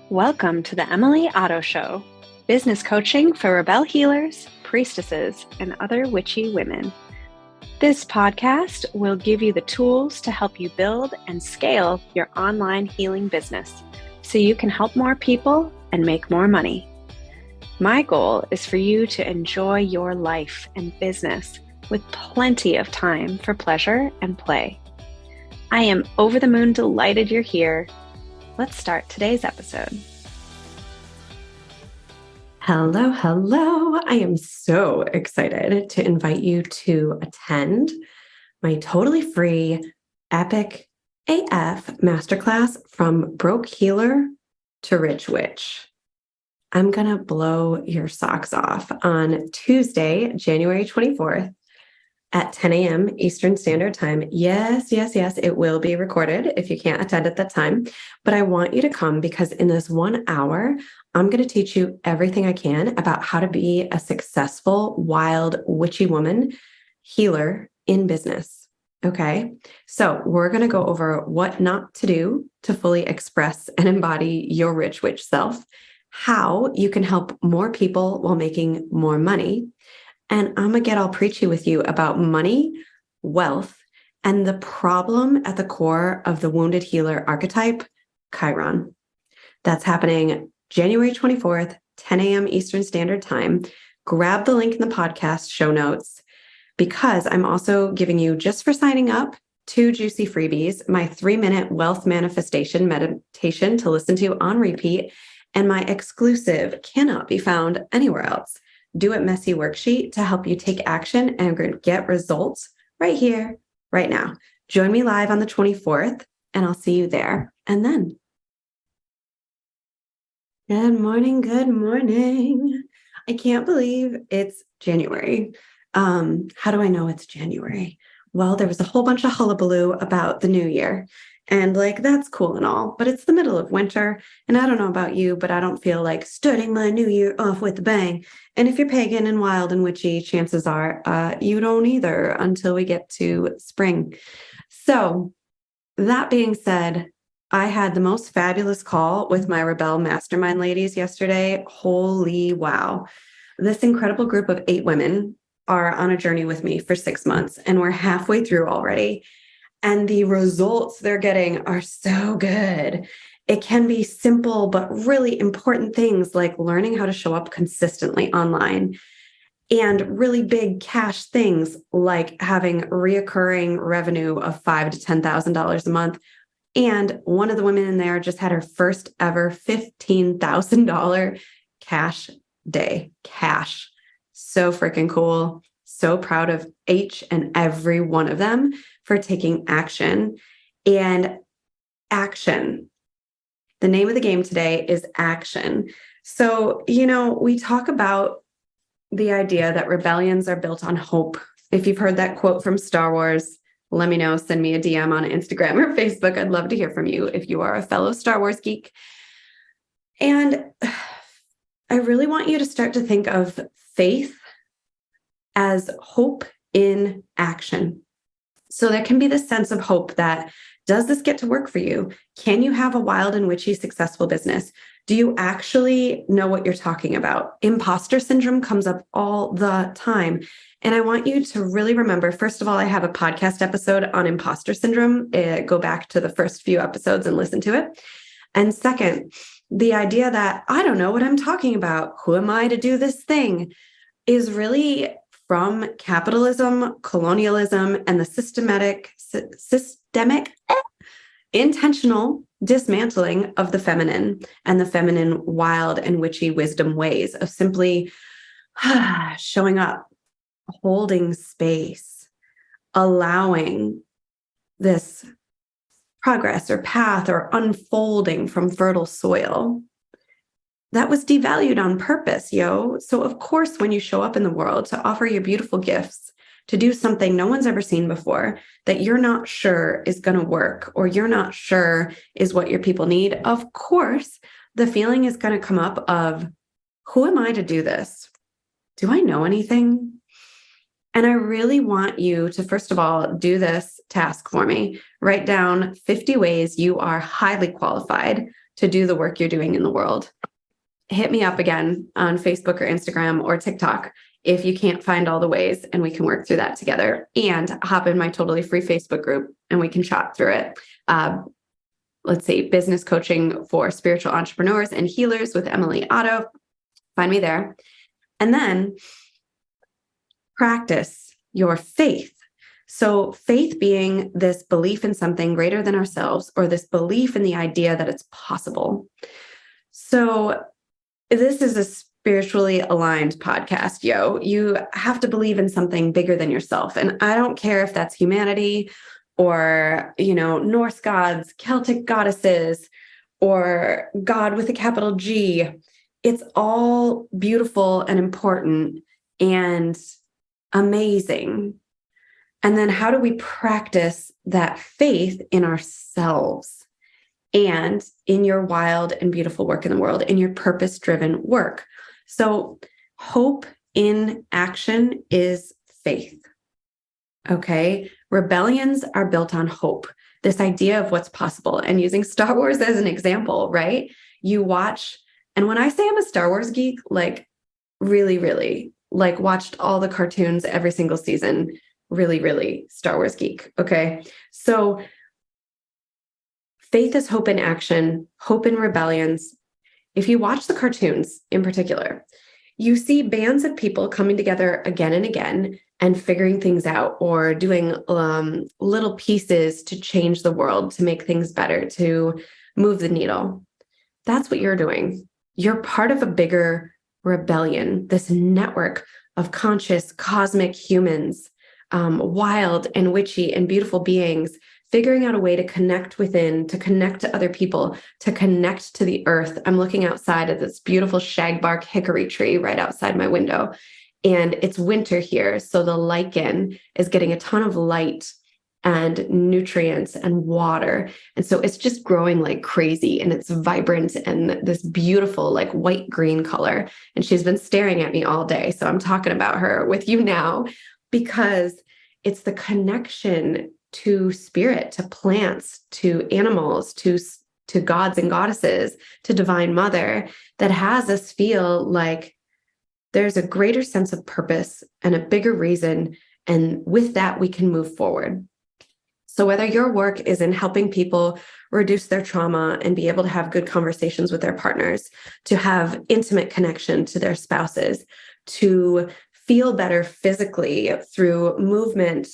Welcome to the Emily Otto Show, business coaching for rebel healers, priestesses, and other witchy women. This podcast will give you the tools to help you build and scale your online healing business so you can help more people and make more money. My goal is for you to enjoy your life and business with plenty of time for pleasure and play. I am over the moon delighted you're here. Let's start today's episode. Hello. I am so excited to invite you to attend my totally free epic AF masterclass from broke healer to rich witch. I'm going to blow your socks off on Tuesday, January 24th at 10 a.m. Eastern Standard Time. Yes, it will be recorded if you can't attend at that time. But I want you to come because in this 1 hour, I'm going to teach you everything I can about how to be a successful, wild, witchy woman healer in business. Okay. So we're going to go over what not to do to fully express and embody your rich witch self, how you can help more people while making more money. And I'm going to get all preachy with you about money, wealth, and the problem at the core of the wounded healer archetype, Chiron. That's happening January 24th, 10 a.m. Eastern Standard Time. Grab the link in the podcast show notes because I'm also giving you, just for signing up, 2 juicy freebies, my 3-minute wealth manifestation meditation to listen to on repeat, and my exclusive, cannot be found anywhere else, Do It Messy worksheet to help you take action and get results right here, right now. Join me live on the 24th, and I'll see you there. And then, good morning. I can't believe it's January. How do I know it's January? Well, there was a whole bunch of hullabaloo about the new year. And that's cool and all, but it's the middle of winter. And I don't know about you, but I don't feel like starting my new year off with a bang. And if you're pagan and wild and witchy, chances are you don't either until we get to spring. So that being said, I had the most fabulous call with my Rebel Mastermind ladies yesterday. Holy wow. This incredible group of 8 women are on a journey with me for 6 months, and we're halfway through already. And the results they're getting are so good. It can be simple, but really important things like learning how to show up consistently online, and really big cash things like having reoccurring revenue of $5,000 to $10,000 a month. And one of the women in there just had her first ever $15,000 cash day. Cash. So freaking cool. So proud of each and every one of them for taking action. And action. The name of the game today is action. So, we talk about the idea that rebellions are built on hope. If you've heard that quote from Star Wars, let me know. Send me a DM on Instagram or Facebook. I'd love to hear from you if you are a fellow Star Wars geek. And I really want you to start to think of faith as hope in action. So there can be this sense of hope that, does this get to work for you? Can you have a wild and witchy successful business? Do you actually know what you're talking about? Imposter syndrome comes up all the time. And I want you to really remember, first of all, I have a podcast episode on imposter syndrome. Go back to the first few episodes and listen to it. And second, the idea that I don't know what I'm talking about, who am I to do this thing, is really from capitalism, colonialism, and the systemic, intentional dismantling of the feminine and the feminine wild and witchy wisdom ways of simply showing up, holding space, allowing this progress or path or unfolding from fertile soil. That was devalued on purpose, yo. So of course, when you show up in the world to offer your beautiful gifts, to do something no one's ever seen before that you're not sure is going to work, or you're not sure is what your people need, of course, the feeling is going to come up of, who am I to do this? Do I know anything? And I really want you to, first of all, do this task for me. Write down 50 ways you are highly qualified to do the work you're doing in the world. Hit me up again on Facebook or Instagram or TikTok if you can't find all the ways, and we can work through that together, and hop in my totally free Facebook group and we can chat through it. Let's see, business coaching for spiritual entrepreneurs and healers with Emily Otto. Find me there. And then practice your faith. So faith being this belief in something greater than ourselves, or this belief in the idea that it's possible. So this is a spiritually aligned podcast, yo. You have to believe in something bigger than yourself. And I don't care if that's humanity or, Norse gods, Celtic goddesses, or God with a capital G. It's all beautiful and important and amazing. And then how do we practice that faith in ourselves and in your wild and beautiful work in the world, in your purpose-driven work? So hope in action is faith. Okay. Rebellions are built on hope, this idea of what's possible. And using Star Wars as an example, right? You watch, and when I say I'm a Star Wars geek, like really, really, like watched all the cartoons every single season, really, really Star Wars geek. Okay. So faith is hope in action, hope in rebellions. If you watch the cartoons in particular, you see bands of people coming together again and again and figuring things out, or doing little pieces to change the world, to make things better, to move the needle. That's what you're doing. You're part of a bigger rebellion, this network of conscious cosmic humans, wild and witchy and beautiful beings, figuring out a way to connect within, to connect to other people, to connect to the earth. I'm looking outside at this beautiful shagbark hickory tree right outside my window. And it's winter here. So the lichen is getting a ton of light and nutrients and water. And so it's just growing like crazy, and it's vibrant and this beautiful like white green color. And she's been staring at me all day. So I'm talking about her with you now, because it's the connection to spirit, to plants, to animals, to gods and goddesses, to Divine Mother, that has us feel like there's a greater sense of purpose and a bigger reason. And with that, we can move forward. So whether your work is in helping people reduce their trauma and be able to have good conversations with their partners, to have intimate connection to their spouses, to feel better physically through movement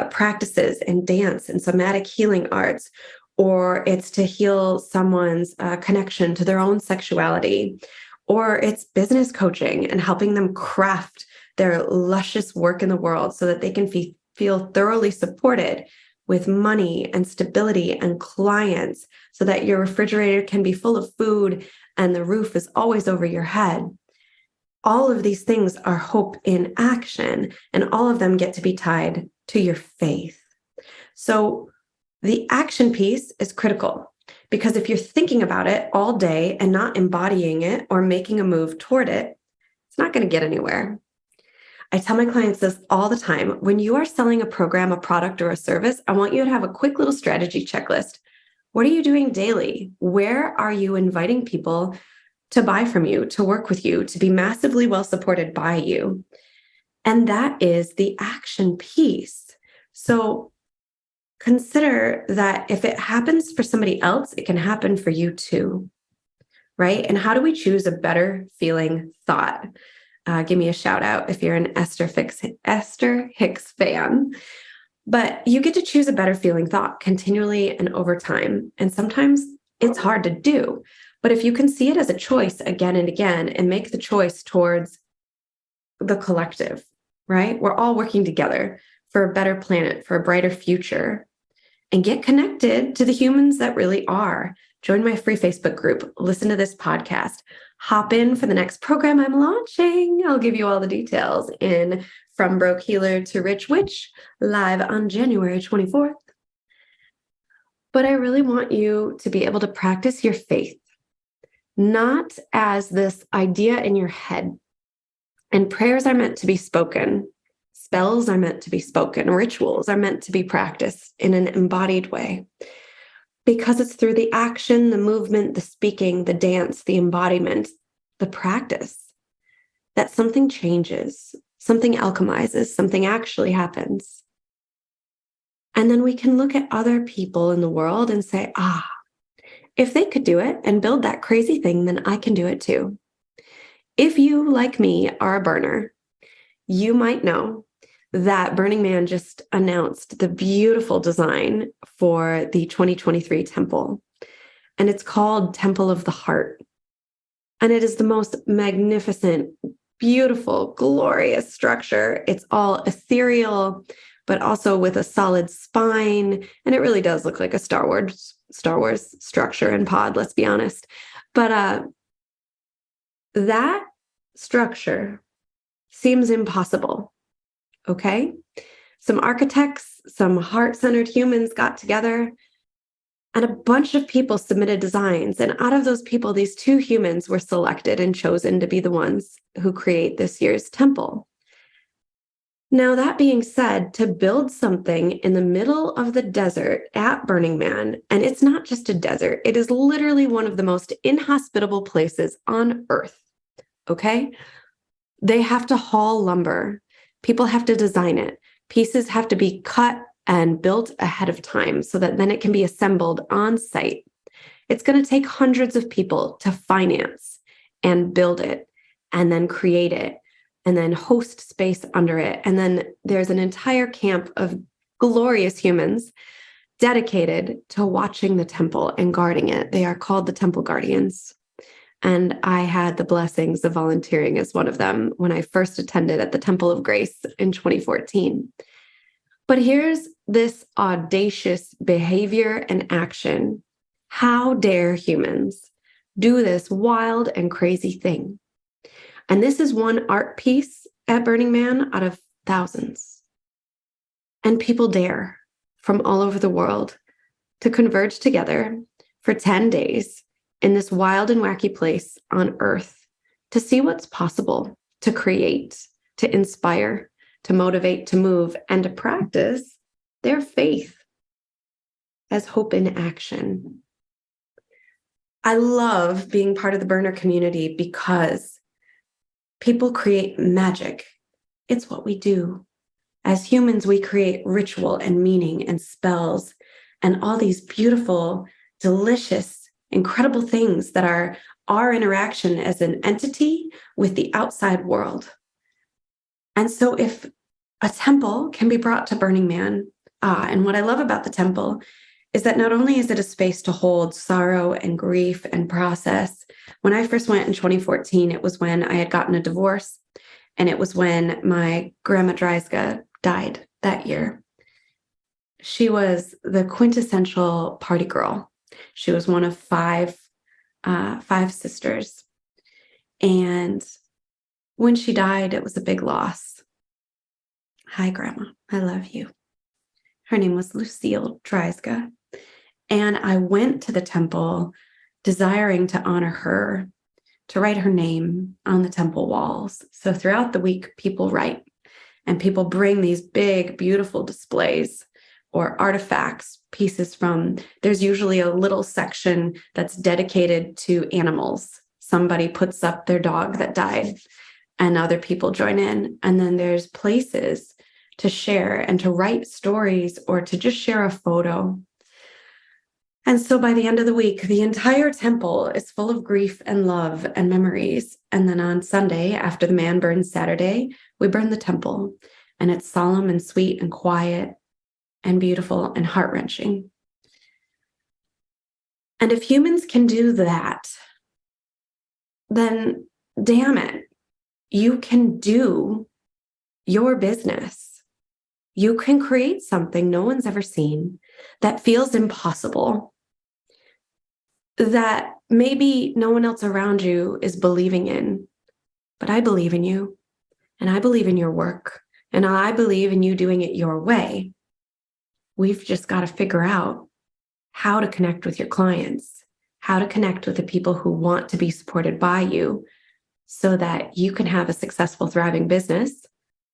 practices and dance and somatic healing arts, or it's to heal someone's connection to their own sexuality, or it's business coaching and helping them craft their luscious work in the world so that they can feel thoroughly supported with money and stability and clients, so that your refrigerator can be full of food and the roof is always over your head. All of these things are hope in action, and all of them get to be tied to your faith. So the action piece is critical, because if you're thinking about it all day and not embodying it or making a move toward it, it's not going to get anywhere. I tell my clients this all the time. When you are selling a program, a product, or a service, I want you to have a quick little strategy checklist. What are you doing daily? Where are you inviting people to buy from you, to work with you, to be massively well supported by you? And that is the action piece. So consider that if it happens for somebody else, it can happen for you too, right? And how do we choose a better feeling thought? Give me a shout out if you're an Esther Hicks fan. But you get to choose a better feeling thought continually and over time. And sometimes it's hard to do. But if you can see it as a choice again and again, and make the choice towards the collective, right? We're all working together for a better planet, for a brighter future, and get connected to the humans that really are. Join my free Facebook group, listen to this podcast, hop in for the next program I'm launching. I'll give you all the details in From Broke Healer to Rich Witch, live on January 24th. But I really want you to be able to practice your faith, not as this idea in your head. And prayers are meant to be spoken. Spells are meant to be spoken. Rituals are meant to be practiced in an embodied way. because it's through the action, the movement, the speaking, the dance, the embodiment, the practice that something changes, something alchemizes, something actually happens. And then we can look at other people in the world and say, if they could do it and build that crazy thing, then I can do it too. If you, like me, are a burner, you might know that Burning Man just announced the beautiful design for the 2023 temple. And it's called Temple of the Heart. And it is the most magnificent, beautiful, glorious structure. It's all ethereal, but also with a solid spine. And it really does look like a Star Wars structure and pod, let's be honest. But that structure seems impossible. Okay? Some architects, some heart-centered humans got together, and a bunch of people submitted designs. And out of those people, these 2 humans were selected and chosen to be the ones who create this year's temple. Now, that being said, to build something in the middle of the desert at Burning Man, and it's not just a desert, it is literally one of the most inhospitable places on earth. Okay? They have to haul lumber. People have to design it. Pieces have to be cut and built ahead of time so that then it can be assembled on site. It's going to take hundreds of people to finance and build it and then create it and then host space under it. And then there's an entire camp of glorious humans dedicated to watching the temple and guarding it. They are called the Temple Guardians. And I had the blessings of volunteering as one of them when I first attended at the Temple of Grace in 2014. But here's this audacious behavior and action. How dare humans do this wild and crazy thing? And this is one art piece at Burning Man out of thousands. And people dare from all over the world to converge together for 10 days in this wild and wacky place on earth to see what's possible, to create, to inspire, to motivate, to move, and to practice their faith as hope in action. I love being part of the burner community because people create magic. It's what we do. As humans, we create ritual and meaning and spells and all these beautiful, delicious, incredible things that are our interaction as an entity with the outside world. And so if a temple can be brought to Burning Man, and what I love about the temple is that not only is it a space to hold sorrow and grief and process. When I first went in 2014, it was when I had gotten a divorce, and it was when my grandma Dryska died that year. She was the quintessential party girl. She was one of five sisters. And when she died, it was a big loss. Hi, Grandma. I love you. Her name was Lucille Dryska. And I went to the temple desiring to honor her, to write her name on the temple walls. So throughout the week, people write, and people bring these big, beautiful displays or artifacts, pieces from, there's usually a little section that's dedicated to animals. Somebody puts up their dog that died and other people join in. And then there's places to share and to write stories or to just share a photo. And so by the end of the week, the entire temple is full of grief and love and memories. And then on Sunday, after the man burns Saturday, we burn the temple. And it's solemn and sweet and quiet and beautiful and heart-wrenching. And if humans can do that, then damn it, you can do your business. You can create something no one's ever seen that feels impossible, that maybe no one else around you is believing in, but I believe in you, and I believe in your work, and I believe in you doing it your way. We've just got to figure out how to connect with your clients, how to connect with the people who want to be supported by you so that you can have a successful, thriving business,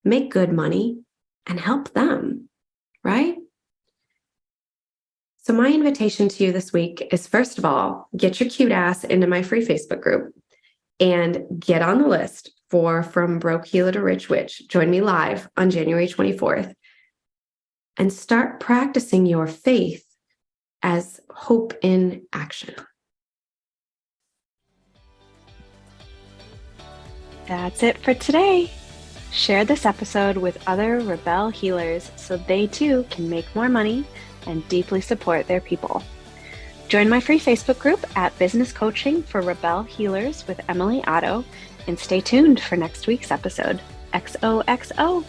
make good money, and help them, right? So my invitation to you this week is, first of all, get your cute ass into my free Facebook group and get on the list for From Broke Healer to Rich Witch. Join me live on January 24th and start practicing your faith as hope in action. That's it for today. Share this episode with other Rebel healers so they too can make more money and deeply support their people. Join my free Facebook group at Business Coaching for Rebel Healers with Emily Otto, and stay tuned for next week's episode. XOXO.